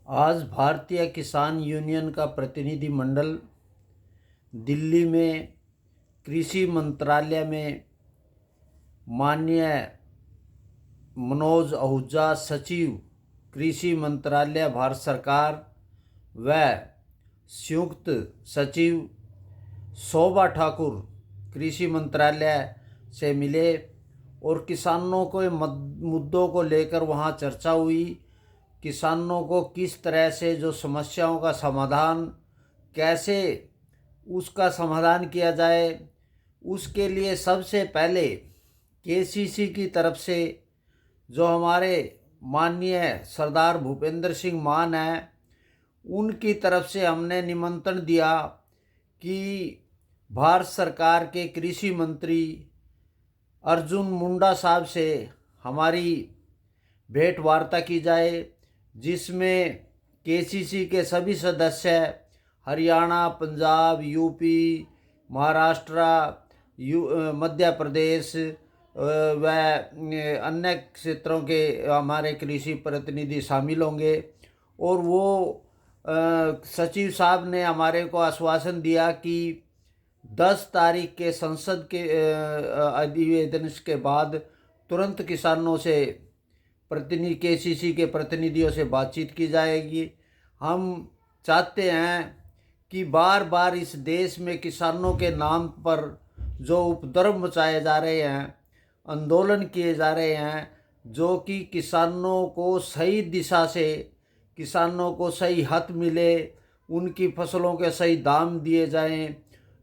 आज भारतीय किसान यूनियन का प्रतिनिधिमंडल दिल्ली में कृषि मंत्रालय में माननीय मनोज आहूजा सचिव कृषि मंत्रालय भारत सरकार व संयुक्त सचिव शोभा ठाकुर कृषि मंत्रालय से मिले और किसानों के मुद्दों को लेकर वहाँ चर्चा हुई। किसानों को किस तरह से जो समस्याओं का समाधान कैसे उसका समाधान किया जाए, उसके लिए सबसे पहले केसीसी की तरफ से जो हमारे माननीय सरदार भूपेंद्र सिंह मान हैं, उनकी तरफ से हमने निमंत्रण दिया कि भारत सरकार के कृषि मंत्री अर्जुन मुंडा साहब से हमारी भेंट वार्ता की जाए, जिसमें केसीसी के सभी सदस्य हरियाणा, पंजाब, यूपी, महाराष्ट्र, मध्य प्रदेश व अन्य क्षेत्रों के हमारे कृषि प्रतिनिधि शामिल होंगे। और वो सचिव साहब ने हमारे को आश्वासन दिया कि 10 तारीख के संसद के अधिवेशन के बाद तुरंत किसानों से केसीसी के प्रतिनिधियों से बातचीत की जाएगी। हम चाहते हैं कि बार बार इस देश में किसानों के नाम पर जो उपद्रव मचाए जा रहे हैं, आंदोलन किए जा रहे हैं, जो कि किसानों को सही दिशा से किसानों को सही हक मिले, उनकी फसलों के सही दाम दिए जाएं,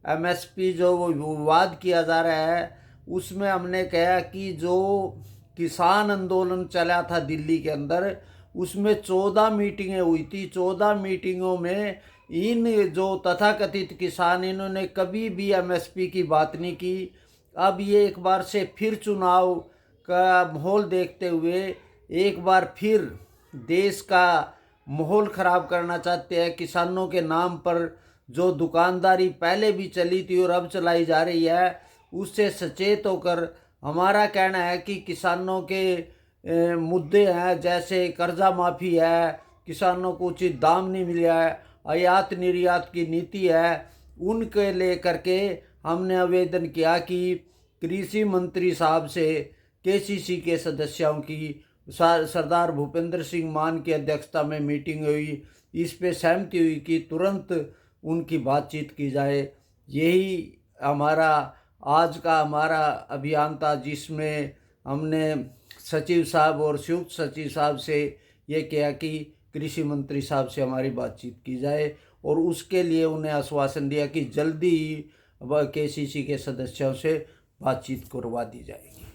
एमएसपी जो विवाद किया जा रहा है, उसमें हमने कहा कि जो किसान आंदोलन चला था दिल्ली के अंदर, उसमें 14 मीटिंगें हुई थी। 14 मीटिंगों में इन जो तथाकथित किसान, इन्होंने कभी भी एमएसपी की बात नहीं की। अब ये एक बार से फिर चुनाव का माहौल देखते हुए एक बार फिर देश का माहौल ख़राब करना चाहते हैं। किसानों के नाम पर जो दुकानदारी पहले भी चली थी और अब चलाई जा रही है, उससे सचेत होकर हमारा कहना है कि किसानों के मुद्दे हैं, जैसे कर्जा माफ़ी है, किसानों को उचित दाम नहीं मिला है, आयात निर्यात की नीति है, उनके लेकर के हमने आवेदन किया कि कृषि मंत्री साहब से केसीसी के सदस्यों की सरदार भूपेंद्र सिंह मान की अध्यक्षता में मीटिंग हुई। इस पे सहमति हुई कि तुरंत उनकी बातचीत की जाए। यही हमारा आज का हमारा अभियान था, जिसमें हमने सचिव साहब और संयुक्त सचिव साहब से ये किया कि कृषि मंत्री साहब से हमारी बातचीत की जाए, और उसके लिए उन्हें आश्वासन दिया कि जल्दी ही केसीसी के सदस्यों से बातचीत करवा दी जाएगी।